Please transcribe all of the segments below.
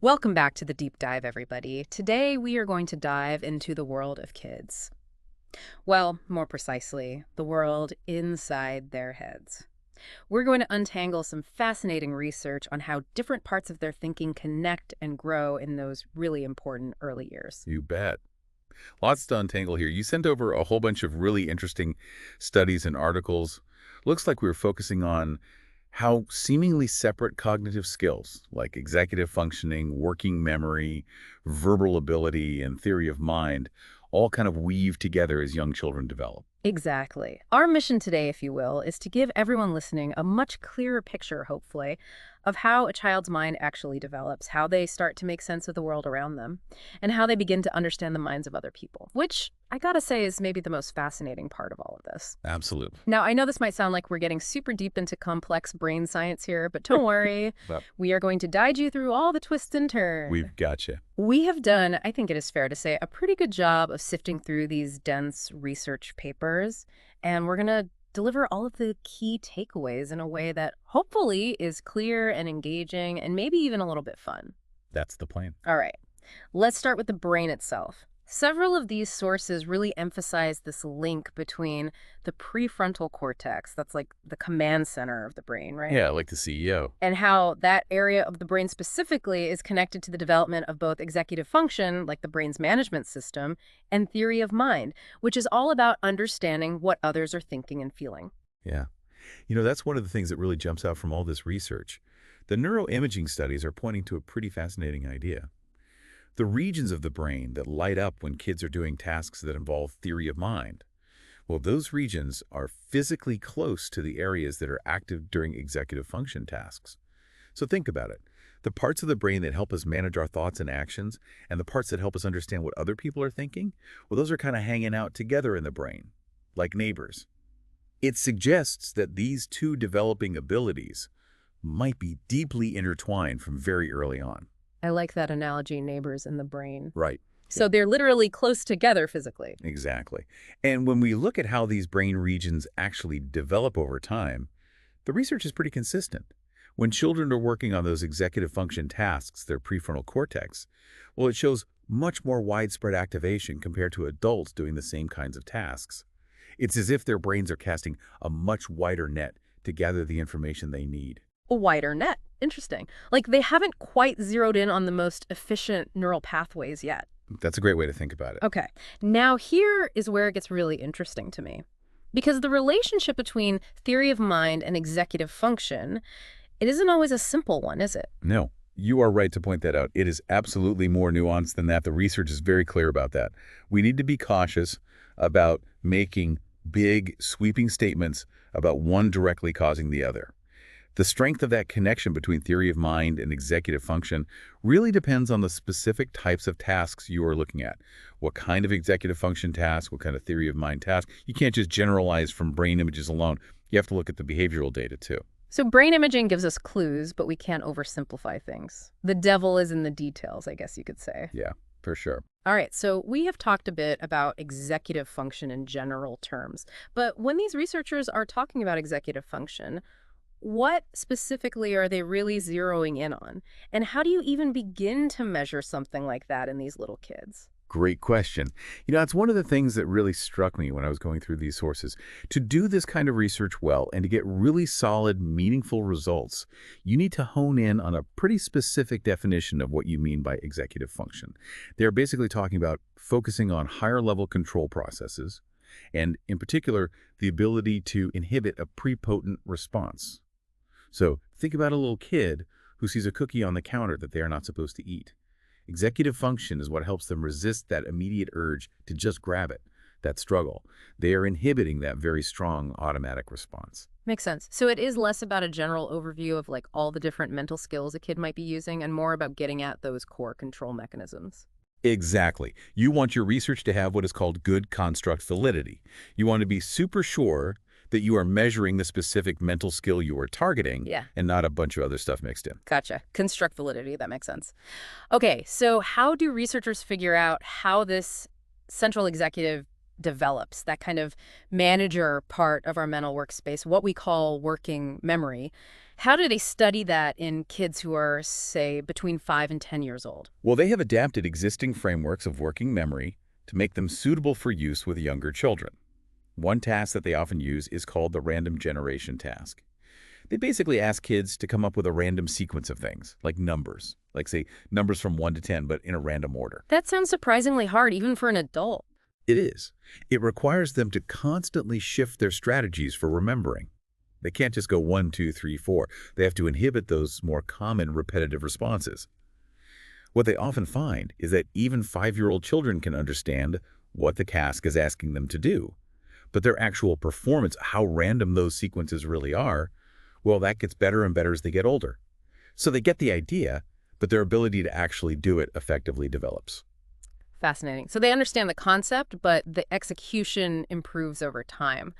Welcome back to the deep dive, everybody. Today we are going to dive into the world of kids. Well, more precisely, the world inside their heads. We're going to untangle some fascinating research on how different parts of their thinking connect and grow in those really important early years. You bet. Lots to untangle here. You sent over a whole bunch of really interesting studies and articles. Looks like we were focusing on how seemingly separate cognitive skills like executive functioning, working memory, verbal ability, and theory of mind all kind of weave together as young children develop. Exactly. Our mission today, if you will, is to give everyone listening a much clearer picture, hopefully, of how a child's mind actually develops, how they start to make sense of the world around them, and how they begin to understand the minds of other people, which I gotta say is maybe the most fascinating part of all of this. Absolutely. Now, I know this might sound like we're getting super deep into complex brain science here, but don't worry. Well, We are going to guide you through all the twists and turns. we've got you. We have done, I think it is fair to say, a pretty good job of sifting through these dense research papers, and we're going to deliver all of the key takeaways in a way that hopefully is clear and engaging and maybe even a little bit fun. That's the plan. All right, let's start with the brain itself. Several of these sources really emphasize this link between the prefrontal cortex, that's like the command center of the brain, right? Yeah, like the CEO. And how that area of the brain specifically is connected to the development of both executive function, like the brain's management system, and theory of mind, which is all about understanding what others are thinking and feeling. Yeah. That's one of the things that really jumps out from all this research. The neuroimaging studies are pointing to a pretty fascinating idea. The regions of the brain that light up when kids are doing tasks that involve theory of mind, well, those regions are physically close to the areas that are active during executive function tasks. So think about it. The parts of the brain that help us manage our thoughts and actions, and the parts that help us understand what other people are thinking, well, those are kind of hanging out together in the brain, like neighbors. It suggests that these two developing abilities might be deeply intertwined from very early on. I like that analogy, neighbors in the brain. Right. So they're literally close together physically. Exactly. And when we look at how these brain regions actually develop over time, the research is pretty consistent. When children are working on those executive function tasks, their prefrontal cortex, well, it shows much more widespread activation compared to adults doing the same kinds of tasks. It's as if their brains are casting a much wider net to gather the information they need. A wider net. Interesting. Like they haven't quite zeroed in on the most efficient neural pathways yet. That's a great way to think about it. Okay, now here is where it gets really interesting to me. Because the relationship between theory of mind and executive function, it isn't always a simple one, is it? No, you are right to point that out. It is absolutely more nuanced than that. The research is very clear about that. We need to be cautious about making big, sweeping statements about one directly causing the other. The strength of that connection between theory of mind and executive function really depends on the specific types of tasks you are looking at. What kind of executive function task, what kind of theory of mind task. You can't just generalize from brain images alone. You have to look at the behavioral data too. So brain imaging gives us clues, but we can't oversimplify things. The devil is in the details, I guess you could say. Yeah, for sure. All right, so we have talked a bit about executive function in general terms. But when these researchers are talking about executive function, what specifically are they really zeroing in on? And how do you even begin to measure something like that in these little kids? Great question. It's one of the things that really struck me when I was going through these sources. To do this kind of research well and to get really solid, meaningful results, you need to hone in on a pretty specific definition of what you mean by executive function. They're basically talking about focusing on higher-level control processes, and in particular, the ability to inhibit a prepotent response. So think about a little kid who sees a cookie on the counter that they are not supposed to eat. Executive function is what helps them resist that immediate urge to just grab it, that struggle. They are inhibiting that very strong automatic response. Makes sense. So it is less about a general overview of like all the different mental skills a kid might be using and more about getting at those core control mechanisms. Exactly. You want your research to have what is called good construct validity. You want to be super sure that you are measuring the specific mental skill you are targeting and not a bunch of other stuff mixed in. Gotcha. Construct validity. That makes sense. Okay, so how do researchers figure out how this central executive develops, that kind of manager part of our mental workspace, what we call working memory? How do they study that in kids who are, say, between 5 and 10 years old? Well, they have adapted existing frameworks of working memory to make them suitable for use with younger children. One task that they often use is called the random generation task. They basically ask kids to come up with a random sequence of things, like numbers, like say numbers from 1 to 10, but in a random order. That sounds surprisingly hard, even for an adult. It is. It requires them to constantly shift their strategies for remembering. They can't just go 1, 2, 3, 4. They have to inhibit those more common repetitive responses. What they often find is that even 5-year-old children can understand what the task is asking them to do. But their actual performance, how random those sequences really are, well, that gets better and better as they get older. So they get the idea, but their ability to actually do it effectively develops. Fascinating. So they understand the concept, but the execution improves over time.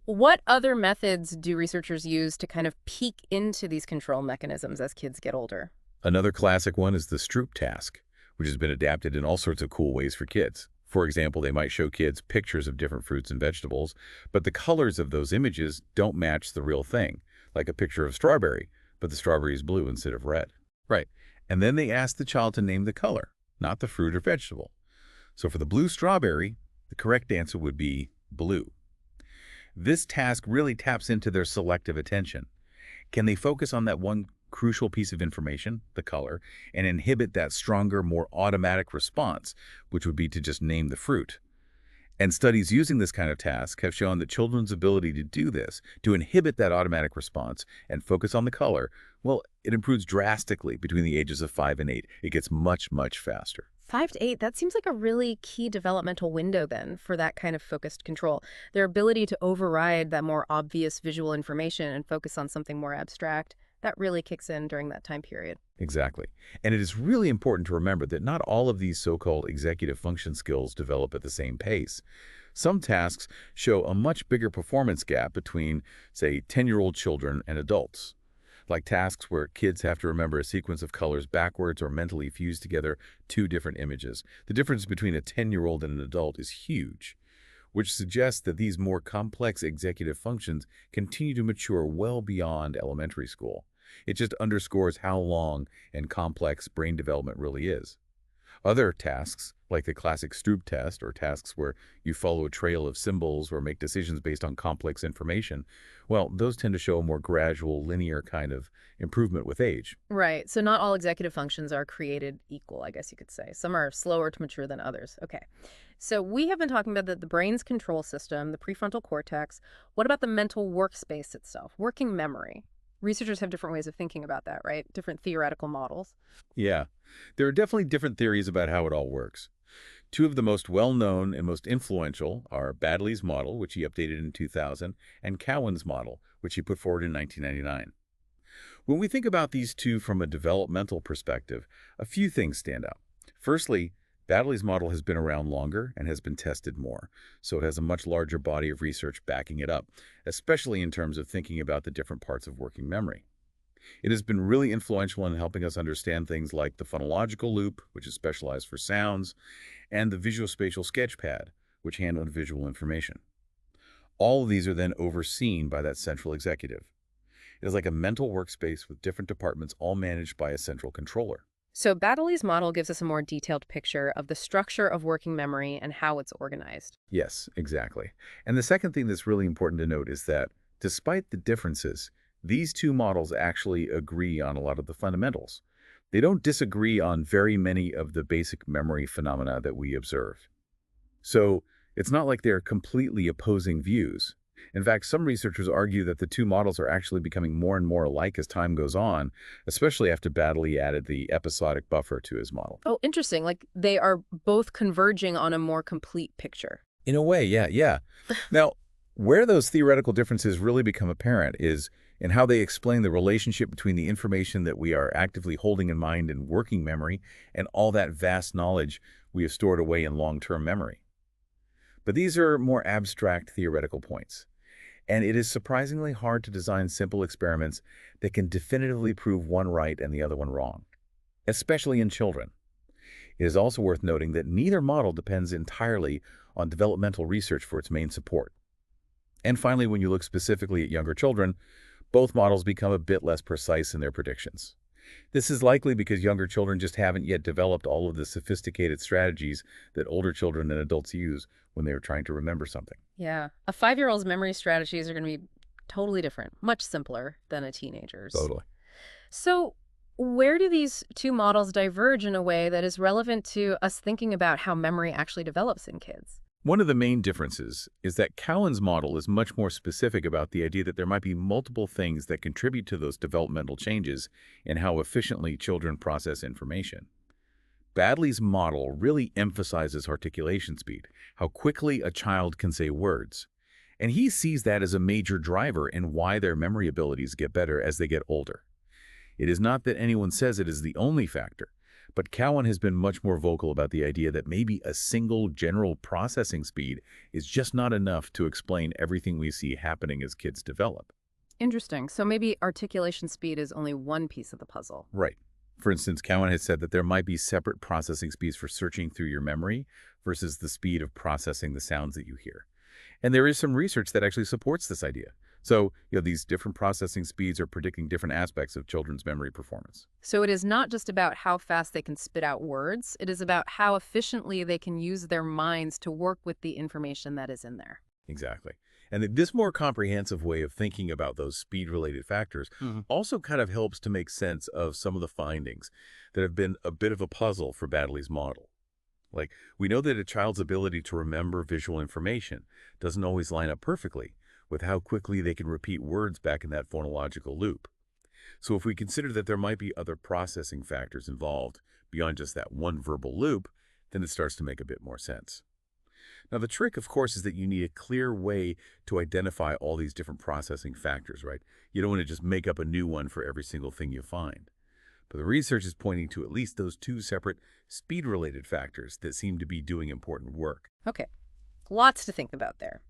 What other methods do researchers use to kind of peek into these control mechanisms as kids get older? Another classic one is the Stroop task, which has been adapted in all sorts of cool ways for kids. For example, they might show kids pictures of different fruits and vegetables, but the colors of those images don't match the real thing, like a picture of strawberry, but the strawberry is blue instead of red. Right. And then they ask the child to name the color, not the fruit or vegetable. So for the blue strawberry, the correct answer would be blue. This task really taps into their selective attention. Can they focus on that one crucial piece of information, the color, and inhibit that stronger, more automatic response, which would be to just name the fruit? And studies using this kind of task have shown that children's ability to do this, to inhibit that automatic response and focus on the color, well, it improves drastically between the ages of 5 and 8. It gets much, much faster. 5 to 8, that seems like a really key developmental window then for that kind of focused control. Their ability to override that more obvious visual information and focus on something more abstract, that really kicks in during that time period. Exactly. And it is really important to remember that not all of these so-called executive function skills develop at the same pace. Some tasks show a much bigger performance gap between, say, 10-year-old children and adults, like tasks where kids have to remember a sequence of colors backwards or mentally fuse together 2 different images. The difference between a 10-year-old and an adult is huge, which suggests that these more complex executive functions continue to mature well beyond elementary school. It just underscores how long and complex brain development really is. Other tasks, like the classic Stroop test, or tasks where you follow a trail of symbols or make decisions based on complex information, well, those tend to show a more gradual, linear kind of improvement with age. Right. So not all executive functions are created equal, I guess you could say. Some are slower to mature than others. Okay. So we have been talking about the brain's control system, the prefrontal cortex. What about the mental workspace itself, working memory? Researchers have different ways of thinking about that, right? Different theoretical models. Yeah, there are definitely different theories about how it all works. 2 of the most well-known and most influential are Baddeley's model, which he updated in 2000, and Cowan's model, which he put forward in 1999. When we think about these 2 from a developmental perspective, a few things stand out. Firstly, Baddeley's model has been around longer and has been tested more, so it has a much larger body of research backing it up, especially in terms of thinking about the different parts of working memory. It has been really influential in helping us understand things like the phonological loop, which is specialized for sounds, and the visuospatial sketchpad, which handles visual information. All of these are then overseen by that central executive. It is like a mental workspace with different departments all managed by a central controller. So Baddeley's model gives us a more detailed picture of the structure of working memory and how it's organized. Yes, exactly. And the second thing that's really important to note is that, despite the differences, these 2 models actually agree on a lot of the fundamentals. They don't disagree on very many of the basic memory phenomena that we observe. So it's not like they're completely opposing views. In fact, some researchers argue that the 2 models are actually becoming more and more alike as time goes on, especially after Baddeley added the episodic buffer to his model. Oh, interesting. Like they are both converging on a more complete picture. In a way, yeah. Now, where those theoretical differences really become apparent is in how they explain the relationship between the information that we are actively holding in mind in working memory and all that vast knowledge we have stored away in long-term memory. But these are more abstract theoretical points, and it is surprisingly hard to design simple experiments that can definitively prove one right and the other one wrong, especially in children. It is also worth noting that neither model depends entirely on developmental research for its main support. And finally, when you look specifically at younger children, both models become a bit less precise in their predictions. This is likely because younger children just haven't yet developed all of the sophisticated strategies that older children and adults use when they're trying to remember something. Yeah. A 5-year-old's memory strategies are going to be totally different, much simpler than a teenager's. Totally. So, where do these two models diverge in a way that is relevant to us thinking about how memory actually develops in kids? One of the main differences is that Cowan's model is much more specific about the idea that there might be multiple things that contribute to those developmental changes in how efficiently children process information. Baddeley's model really emphasizes articulation speed, how quickly a child can say words. And he sees that as a major driver in why their memory abilities get better as they get older. It is not that anyone says it is the only factor, but Cowan has been much more vocal about the idea that maybe a single general processing speed is just not enough to explain everything we see happening as kids develop. Interesting. So maybe articulation speed is only one piece of the puzzle. Right. For instance, Cowan has said that there might be separate processing speeds for searching through your memory versus the speed of processing the sounds that you hear. And there is some research that actually supports this idea. So, these different processing speeds are predicting different aspects of children's memory performance. So it is not just about how fast they can spit out words. It is about how efficiently they can use their minds to work with the information that is in there. Exactly. And this more comprehensive way of thinking about those speed-related factors also kind of helps to make sense of some of the findings that have been a bit of a puzzle for Baddeley's model. Like, we know that a child's ability to remember visual information doesn't always line up perfectly with how quickly they can repeat words back in that phonological loop. So if we consider that there might be other processing factors involved beyond just that one verbal loop, then it starts to make a bit more sense. Now, the trick, of course, is that you need a clear way to identify all these different processing factors, right? You don't want to just make up a new one for every single thing you find. But the research is pointing to at least those two separate speed-related factors that seem to be doing important work. Okay, lots to think about there.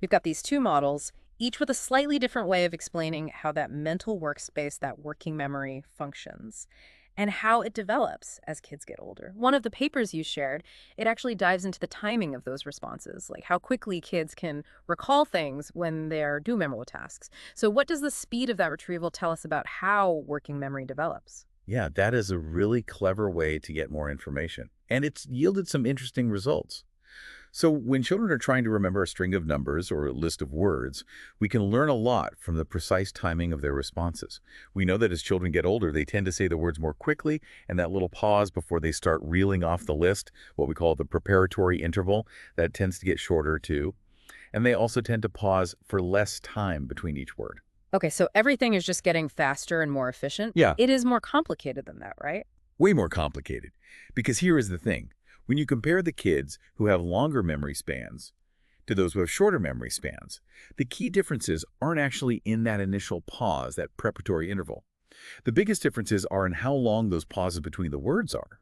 We've got these two models, each with a slightly different way of explaining how that mental workspace, that working memory, functions, and how it develops as kids get older. One of the papers you shared, it actually dives into the timing of those responses, like how quickly kids can recall things when they're due memorable tasks. So what does the speed of that retrieval tell us about how working memory develops? Yeah, that is a really clever way to get more information. And it's yielded some interesting results. So when children are trying to remember a string of numbers or a list of words, we can learn a lot from the precise timing of their responses. We know that as children get older, they tend to say the words more quickly, and that little pause before they start reeling off the list, what we call the preparatory interval, that tends to get shorter too. And they also tend to pause for less time between each word. Okay, so everything is just getting faster and more efficient? Yeah, It is more complicated than that, right? way more complicated. Because here is the thing. When you compare the kids who have longer memory spans to those who have shorter memory spans, the key differences aren't actually in that initial pause, that preparatory interval. The biggest differences are in how long those pauses between the words are,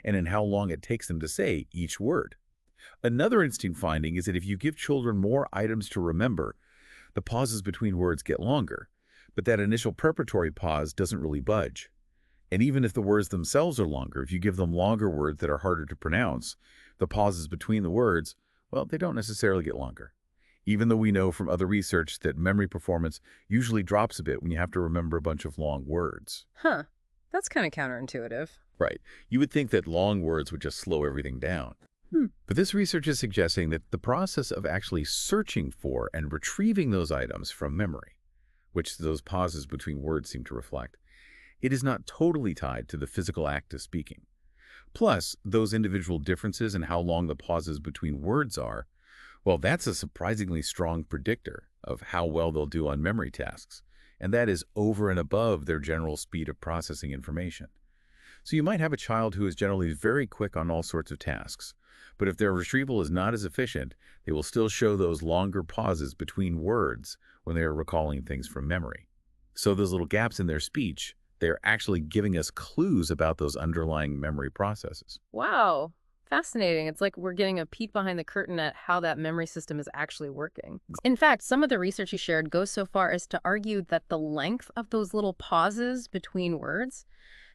and in how long it takes them to say each word. Another interesting finding is that if you give children more items to remember, the pauses between words get longer, but that initial preparatory pause doesn't really budge. And even if the words themselves are longer, if you give them longer words that are harder to pronounce, the pauses between the words, well, they don't necessarily get longer. Even though we know from other research that memory performance usually drops a bit when you have to remember a bunch of long words. Huh. That's kind of counterintuitive. Right. You would think that long words would just slow everything down. But this research is suggesting that the process of actually searching for and retrieving those items from memory, which those pauses between words seem to reflect, it is not totally tied to the physical act of speaking. Plus, those individual differences in how long the pauses between words are, well, that's a surprisingly strong predictor of how well they'll do on memory tasks, and that is over and above their general speed of processing information. So you might have a child who is generally very quick on all sorts of tasks, but if their retrieval is not as efficient, they will still show those longer pauses between words when they are recalling things from memory. So those little gaps in their speech, they're actually giving us clues about those underlying memory processes. Wow. Fascinating. It's like we're getting a peek behind the curtain at how that memory system is actually working. In fact, some of the research you shared goes so far as to argue that the length of those little pauses between words,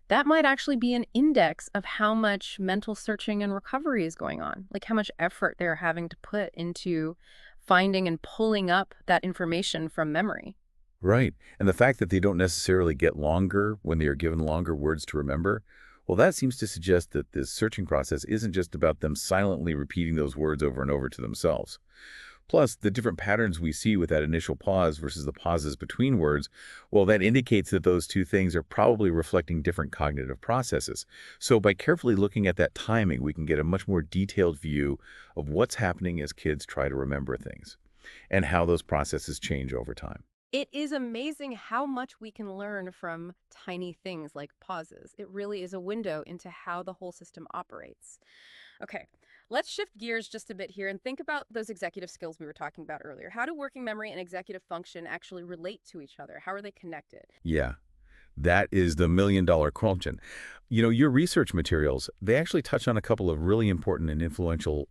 that might actually be an index of how much mental searching and recovery is going on, like how much effort they're having to put into finding and pulling up that information from memory. Right. And the fact that they don't necessarily get longer when they are given longer words to remember, well, that seems to suggest that this searching process isn't just about them silently repeating those words over and over to themselves. Plus, the different patterns we see with that initial pause versus the pauses between words, well, that indicates that those two things are probably reflecting different cognitive processes. So by carefully looking at that timing, we can get a much more detailed view of what's happening as kids try to remember things and how those processes change over time. It is amazing how much we can learn from tiny things like pauses. It really is a window into how the whole system operates. Okay, let's shift gears just a bit here and think about those executive skills we were talking about earlier. How do working memory and executive function actually relate to each other? How are they connected? Yeah. That is the million-dollar question. You know, your research materials, they actually touch on a couple of really important and influential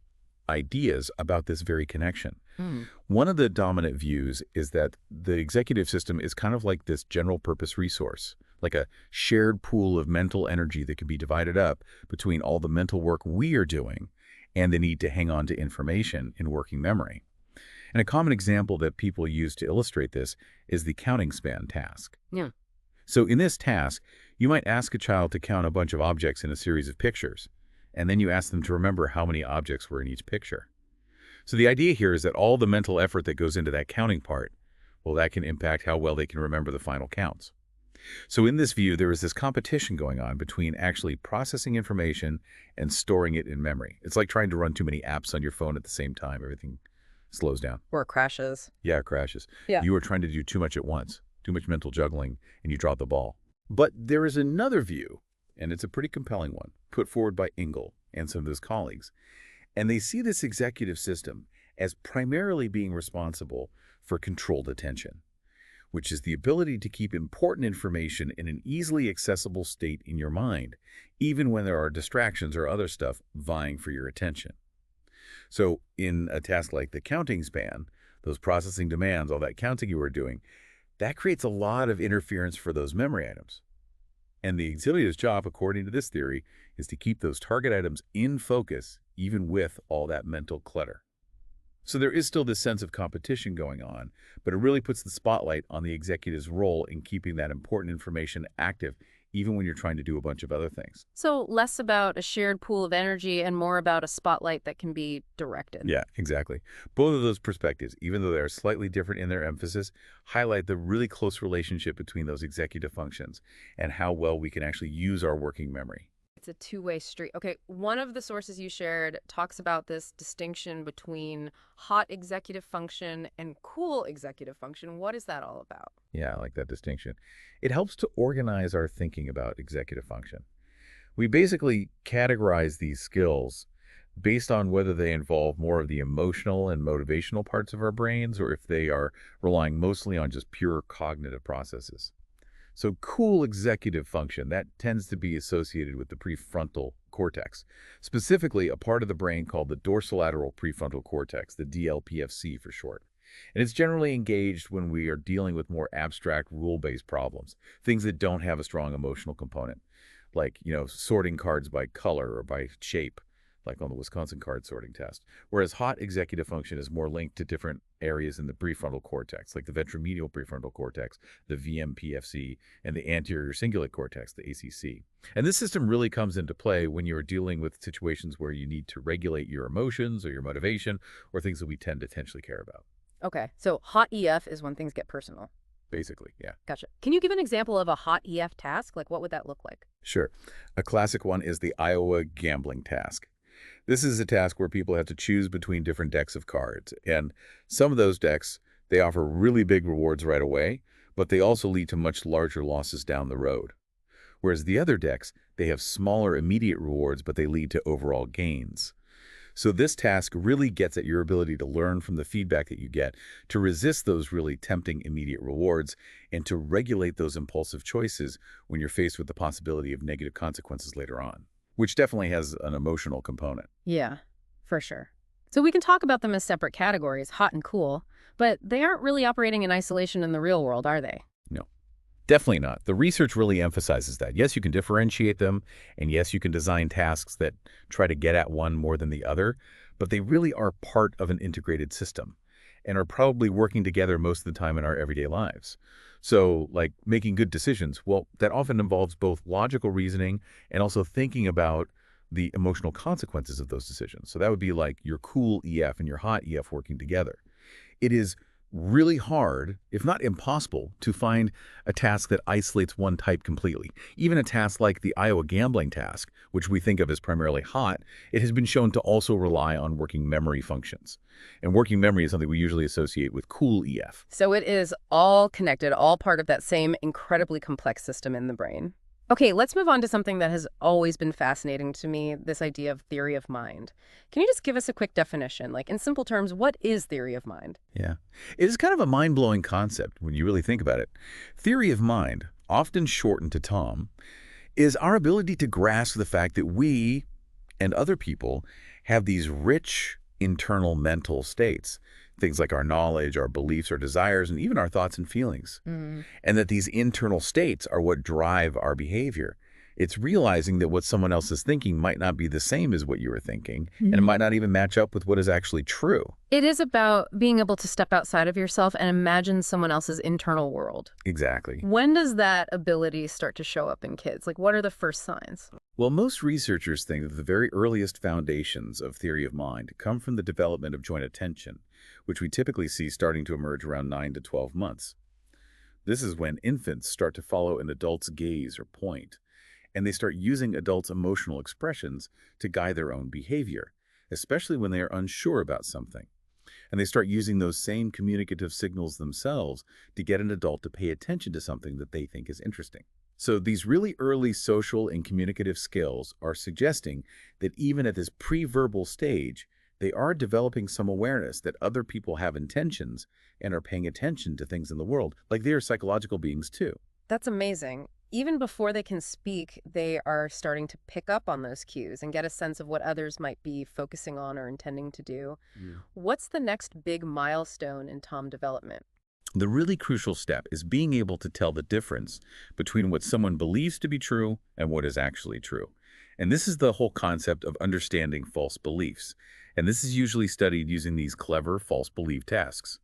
ideas about this very connection. Hmm. One of the dominant views is that the executive system is kind of like this general purpose resource, like a shared pool of mental energy that can be divided up between all the mental work we are doing and the need to hang on to information in working memory. And a common example that people use to illustrate this is the counting span task. Yeah. So in this task, you might ask a child to count a bunch of objects in a series of pictures, and then you ask them to remember how many objects were in each picture. So the idea here is that all the mental effort that goes into that counting part, well, that can impact how well they can remember the final counts. So in this view, there is this competition going on between actually processing information and storing it in memory. It's like trying to run too many apps on your phone at the same time. Everything slows down. Or crashes. Yeah, it crashes. Yeah. You are trying to do too much at once, too much mental juggling, and you drop the ball. But there is another view, and it's a pretty compelling one, put forward by Engel and some of his colleagues. And they see this executive system as primarily being responsible for controlled attention, which is the ability to keep important information in an easily accessible state in your mind, even when there are distractions or other stuff vying for your attention. So in a task like the counting span, those processing demands, all that counting you were doing, that creates a lot of interference for those memory items. And the executive's job, according to this theory, is to keep those target items in focus, even with all that mental clutter. So there is still this sense of competition going on, but it really puts the spotlight on the executive's role in keeping that important information active, even when you're trying to do a bunch of other things. So less about a shared pool of energy and more about a spotlight that can be directed. Yeah, exactly. Both of those perspectives, even though they're slightly different in their emphasis, highlight the really close relationship between those executive functions and how well we can actually use our working memory. It's a two-way street. Okay, one of the sources you shared talks about this distinction between hot executive function and cool executive function. What is that all about? Yeah, I like that distinction. It helps to organize our thinking about executive function. We basically categorize these skills based on whether they involve more of the emotional and motivational parts of our brains or if they are relying mostly on just pure cognitive processes. So cool executive function, that tends to be associated with the prefrontal cortex, specifically a part of the brain called the dorsolateral prefrontal cortex, the DLPFC for short. And it's generally engaged when we are dealing with more abstract rule-based problems, things that don't have a strong emotional component, like, sorting cards by color or by shape, like on the Wisconsin card sorting test. Whereas hot executive function is more linked to different areas in the prefrontal cortex, like the ventromedial prefrontal cortex, the VMPFC, and the anterior cingulate cortex, the ACC. And this system really comes into play when you're dealing with situations where you need to regulate your emotions or your motivation or things that we tend to potentially care about. Okay, so hot EF is when things get personal. Basically, yeah. Gotcha. Can you give an example of a hot EF task? Like, what would that look like? Sure. A classic one is the Iowa gambling task. This is a task where people have to choose between different decks of cards. And some of those decks, they offer really big rewards right away, but they also lead to much larger losses down the road. Whereas the other decks, they have smaller immediate rewards, but they lead to overall gains. So this task really gets at your ability to learn from the feedback that you get, to resist those really tempting immediate rewards, and to regulate those impulsive choices when you're faced with the possibility of negative consequences later on, which definitely has an emotional component. Yeah, for sure. So we can talk about them as separate categories, hot and cool, but they aren't really operating in isolation in the real world, are they? No. Definitely not. The research really emphasizes that. Yes, you can differentiate them, and yes, you can design tasks that try to get at one more than the other, but they really are part of an integrated system. and are probably working together most of the time in our everyday lives. So, like making good decisions, well, that often involves both logical reasoning and also thinking about the emotional consequences of those decisions. So that would be like your cool EF and your hot EF working together. It is really hard, if not impossible, to find a task that isolates one type completely. Even a task like the Iowa gambling task, which we think of as primarily hot, it has been shown to also rely on working memory functions. And working memory is something we usually associate with cool EF. So it is all connected, all part of that same incredibly complex system in the brain. Okay, let's move on to something that has always been fascinating to me, this idea of theory of mind. Can you just give us a quick definition? Like, in simple terms, what is theory of mind? Yeah. It is kind of a mind-blowing concept when you really think about it. Theory of mind, often shortened to TOM, is our ability to grasp the fact that we and other people have these rich internal mental states, things like our knowledge, our beliefs, our desires, and even our thoughts and feelings. And that these internal states are what drive our behavior. It's realizing that what someone else is thinking might not be the same as what you were thinking, and it might not even match up with what is actually true. It is about being able to step outside of yourself and imagine someone else's internal world. Exactly. When does that ability start to show up in kids? Like, what are the first signs? Well, most researchers think that the very earliest foundations of theory of mind come from the development of joint attention, which we typically see starting to emerge around 9 to 12 months. This is when infants start to follow an adult's gaze or point, and they start using adults' emotional expressions to guide their own behavior, especially when they are unsure about something. And they start using those same communicative signals themselves to get an adult to pay attention to something that they think is interesting. So these really early social and communicative skills are suggesting that even at this pre-verbal stage, they are developing some awareness that other people have intentions and are paying attention to things in the world, like they are psychological beings too. That's amazing. Even before they can speak, they are starting to pick up on those cues and get a sense of what others might be focusing on or intending to do. What's the next big milestone in Tom development? The really crucial step is being able to tell the difference between what someone believes to be true and what is actually true. And this is the whole concept of understanding false beliefs. And this is usually studied using these clever false belief tasks.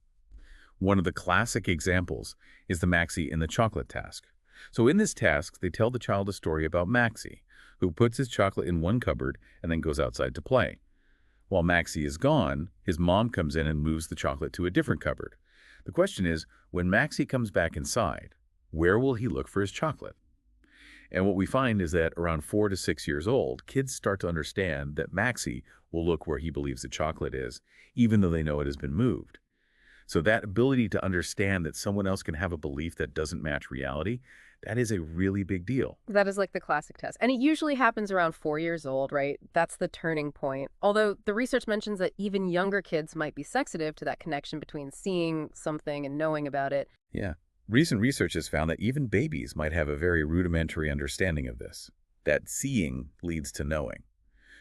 One of the classic examples is the Maxie in the chocolate task. So in this task, they tell the child a story about Maxie, who puts his chocolate in one cupboard and then goes outside to play. While Maxie is gone, his mom comes in and moves the chocolate to a different cupboard. The question is, when Maxie comes back inside, where will he look for his chocolate? And what we find is that around 4 to 6 years old, kids start to understand that Maxie will look where he believes the chocolate is, even though they know it has been moved. So that ability to understand that someone else can have a belief that doesn't match reality, that is a really big deal. That is like the classic test. And it usually happens around 4 years old, right? That's the turning point. Although the research mentions that even younger kids might be sensitive to that connection between seeing something and knowing about it. Yeah. Recent research has found that even babies might have a very rudimentary understanding of this, that seeing leads to knowing.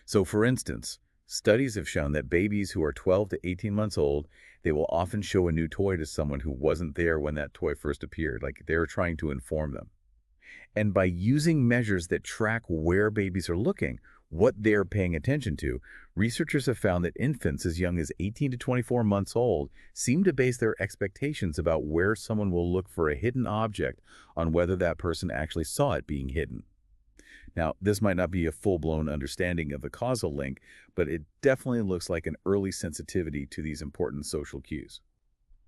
So for instance, studies have shown that babies who are 12 to 18 months old, they will often show a new toy to someone who wasn't there when that toy first appeared, like they're trying to inform them. And by using measures that track where babies are looking, what they're paying attention to, researchers have found that infants as young as 18 to 24 months old seem to base their expectations about where someone will look for a hidden object on whether that person actually saw it being hidden. Now, this might not be a full-blown understanding of the causal link, but it definitely looks like an early sensitivity to these important social cues.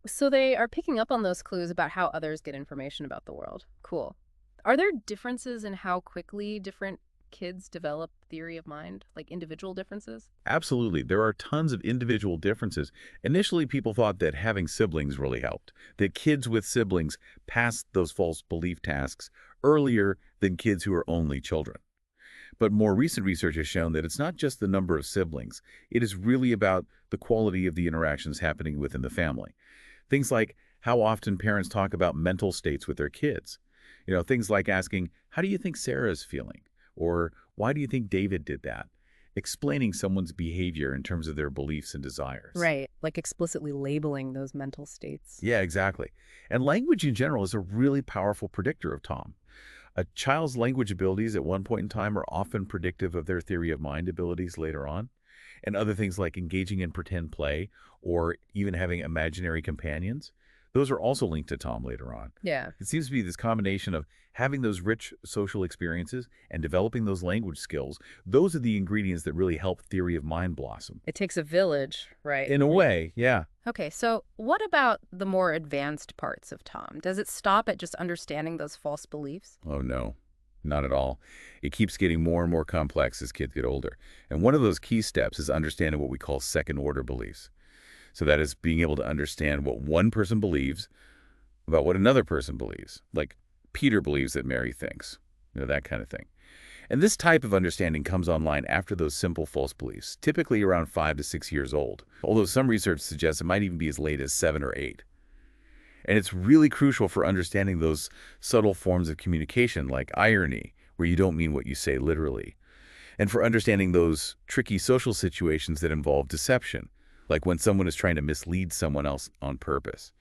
So they are picking up on those clues about how others get information about the world. Cool. Are there differences in how quickly different kids develop theory of mind, like individual differences? Absolutely. There are tons of individual differences. Initially, people thought that having siblings really helped, that kids with siblings passed those false belief tasks earlier than kids who are only children. But more recent research has shown that it's not just the number of siblings. It is really about the quality of the interactions happening within the family. Things like how often parents talk about mental states with their kids. Things like asking, how do you think Sarah is feeling? Or why do you think David did that? Explaining someone's behavior in terms of their beliefs and desires. Right, like explicitly labeling those mental states. Yeah, exactly. And language in general is a really powerful predictor of Tom. A child's language abilities at one point in time are often predictive of their theory of mind abilities later on. And other things like engaging in pretend play or even having imaginary companions, those are also linked to Tom later on. Yeah. It seems to be this combination of having those rich social experiences and developing those language skills. Those are the ingredients that really help theory of mind blossom. It takes a village, right? In a way, yeah. Okay, so what about the more advanced parts of Tom? Does it stop at just understanding those false beliefs? Oh, no, not at all. It keeps getting more and more complex as kids get older. And one of those key steps is understanding what we call second-order beliefs. So that is being able to understand what one person believes about what another person believes. Like Peter believes that Mary thinks, that kind of thing. And this type of understanding comes online after those simple false beliefs, typically around 5 to 6 years old, although some research suggests it might even be as late as 7 or 8. And it's really crucial for understanding those subtle forms of communication like irony, where you don't mean what you say literally, and for understanding those tricky social situations that involve deception, like when someone is trying to mislead someone else on purpose.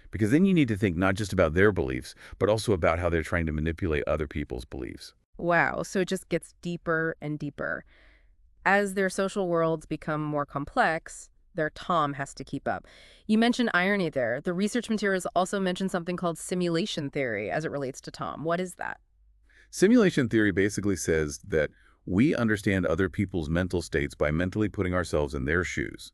Because then you need to think not just about their beliefs, but also about how they're trying to manipulate other people's beliefs. Wow, so it just gets deeper and deeper. As their social worlds become more complex, their Tom has to keep up. You mentioned irony there. The research materials also mention something called simulation theory as it relates to Tom. What is that? Simulation theory basically says that we understand other people's mental states by mentally putting ourselves in their shoes.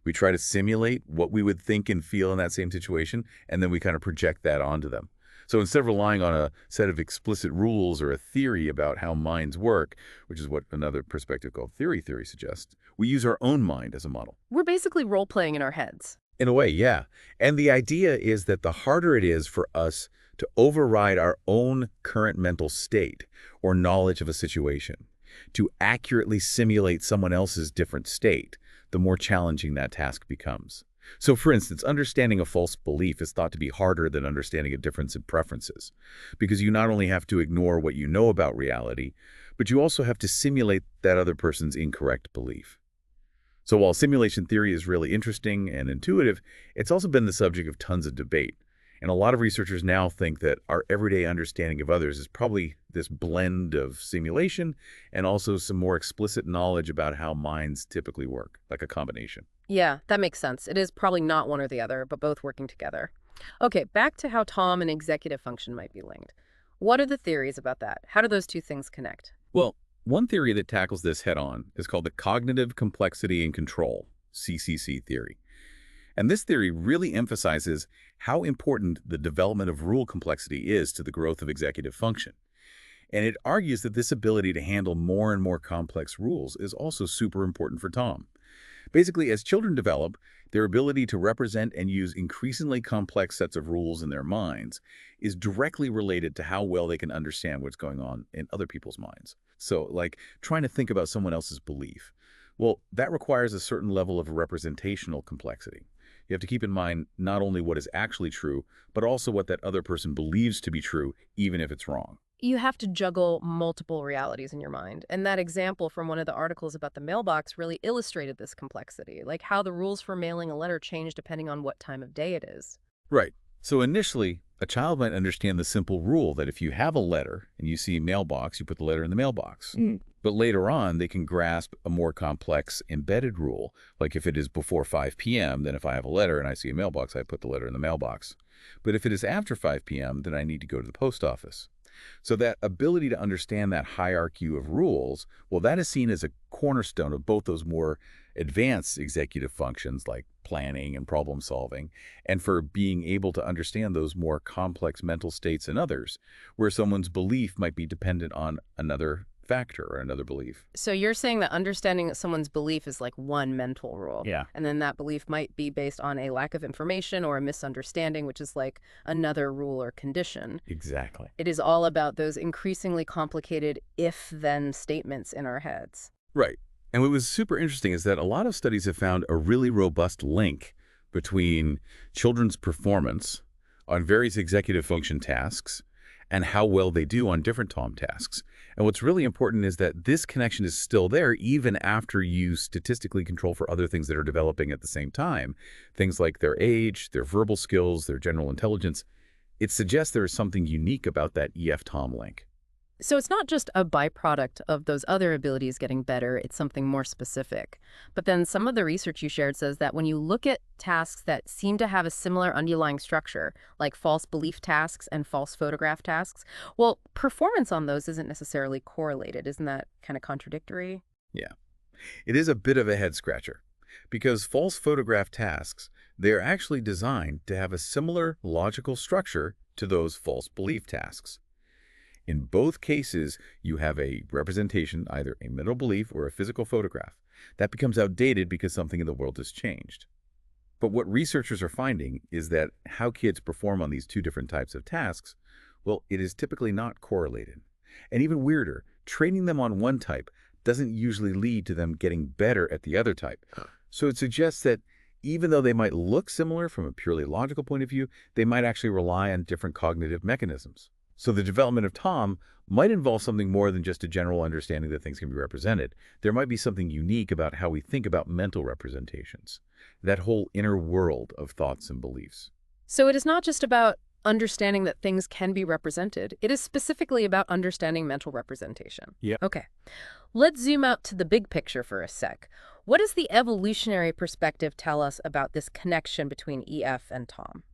We try to simulate what we would think and feel in that same situation, and then we kind of project that onto them. So instead of relying on a set of explicit rules or a theory about how minds work, which is what another perspective called theory suggests, we use our own mind as a model. We're basically role-playing in our heads. In a way, yeah. And the idea is that the harder it is for us to override our own current mental state or knowledge of a situation, to accurately simulate someone else's different state, the more challenging that task becomes. So, for instance, understanding a false belief is thought to be harder than understanding a difference in preferences, because you not only have to ignore what you know about reality, but you also have to simulate that other person's incorrect belief. So while simulation theory is really interesting and intuitive, it's also been the subject of tons of debate. And a lot of researchers now think that our everyday understanding of others is probably this blend of simulation and also some more explicit knowledge about how minds typically work, like a combination. Yeah, that makes sense. It is probably not one or the other, but both working together. Okay, back to how Tom and executive function might be linked. What are the theories about that? How do those two things connect? Well, one theory that tackles this head-on is called the cognitive complexity and control, CCC theory. And this theory really emphasizes how important the development of rule complexity is to the growth of executive function. And it argues that this ability to handle more and more complex rules is also super important for Tom. Basically, as children develop, their ability to represent and use increasingly complex sets of rules in their minds is directly related to how well they can understand what's going on in other people's minds. So, like trying to think about someone else's belief. Well, that requires a certain level of representational complexity. You have to keep in mind not only what is actually true, but also what that other person believes to be true, even if it's wrong. You have to juggle multiple realities in your mind. And that example from one of the articles about the mailbox really illustrated this complexity, like how the rules for mailing a letter change depending on what time of day it is. Right. So initially, a child might understand the simple rule that if you have a letter and you see a mailbox, you put the letter in the mailbox. But later on, they can grasp a more complex embedded rule, like if it is before 5 p.m., then if I have a letter and I see a mailbox, I put the letter in the mailbox. But if it is after 5 p.m., then I need to go to the post office. So that ability to understand that hierarchy of rules, well, that is seen as a cornerstone of both those more advanced executive functions like planning and problem solving, and for being able to understand those more complex mental states in others, where someone's belief might be dependent on another factor or another belief. So you're saying that understanding someone's belief is like one mental rule. Yeah. And then that belief might be based on a lack of information or a misunderstanding, which is like another rule or condition. Exactly. It is all about those increasingly complicated if-then statements in our heads. Right. And what was super interesting is that a lot of studies have found a really robust link between children's performance on various executive function tasks and how well they do on different Tom tasks. And what's really important is that this connection is still there even after you statistically control for other things that are developing at the same time. Things like their age, their verbal skills, their general intelligence. It suggests there is something unique about that EF-Tom link. So it's not just a byproduct of those other abilities getting better, it's something more specific. But then some of the research you shared says that when you look at tasks that seem to have a similar underlying structure, like false belief tasks and false photograph tasks, well, performance on those isn't necessarily correlated. Isn't that kind of contradictory? Yeah. It is a bit of a head scratcher because false photograph tasks, they're actually designed to have a similar logical structure to those false belief tasks. In both cases, you have a representation, either a mental belief or a physical photograph, that becomes outdated because something in the world has changed. But what researchers are finding is that how kids perform on these two different types of tasks, well, it is typically not correlated. And even weirder, training them on one type doesn't usually lead to them getting better at the other type. So it suggests that even though they might look similar from a purely logical point of view, they might actually rely on different cognitive mechanisms. So the development of Tom might involve something more than just a general understanding that things can be represented. There might be something unique about how we think about mental representations, that whole inner world of thoughts and beliefs. So it is not just about understanding that things can be represented. It is specifically about understanding mental representation. Yep. Okay. Let's zoom out to the big picture for a sec. What does the evolutionary perspective tell us about this connection between EF and Tom?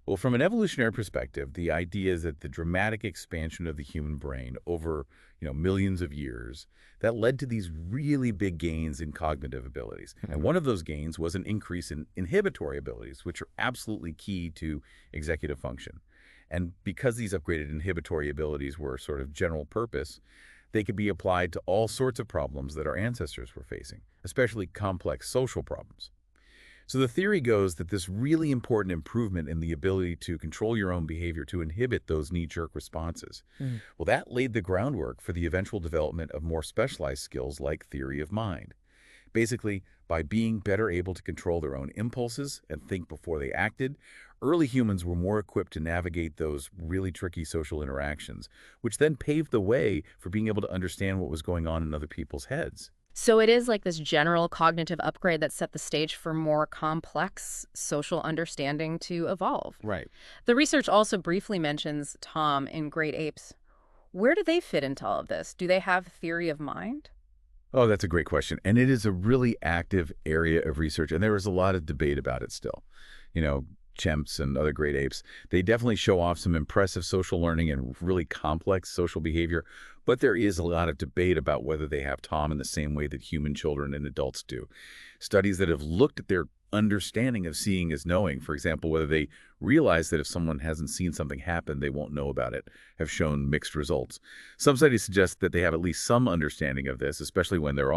Well, from an evolutionary perspective, the idea is that the dramatic expansion of the human brain over, millions of years, that led to these really big gains in cognitive abilities. And one of those gains was an increase in inhibitory abilities, which are absolutely key to executive function. And because these upgraded inhibitory abilities were sort of general purpose, they could be applied to all sorts of problems that our ancestors were facing, especially complex social problems. So the theory goes that this really important improvement in the ability to control your own behavior, to inhibit those knee-jerk responses, well, that laid the groundwork for the eventual development of more specialized skills like theory of mind. Basically, by being better able to control their own impulses and think before they acted, early humans were more equipped to navigate those really tricky social interactions, which then paved the way for being able to understand what was going on in other people's heads. So it is like this general cognitive upgrade that set the stage for more complex social understanding to evolve. Right. The research also briefly mentions Tom in great apes. Where do they fit into all of this? Do they have theory of mind? Oh, that's a great question. And it is a really active area of research, and there is a lot of debate about it still. You know, chimps and other great apes, they definitely show off some impressive social learning and really complex social behavior, but there is a lot of debate about whether they have Tom in the same way that human children and adults do. Studies that have looked at their understanding of seeing as knowing, for example, whether they realize that if someone hasn't seen something happen, they won't know about it, have shown mixed results. Some studies suggest that they have at least some understanding of this, especially when they're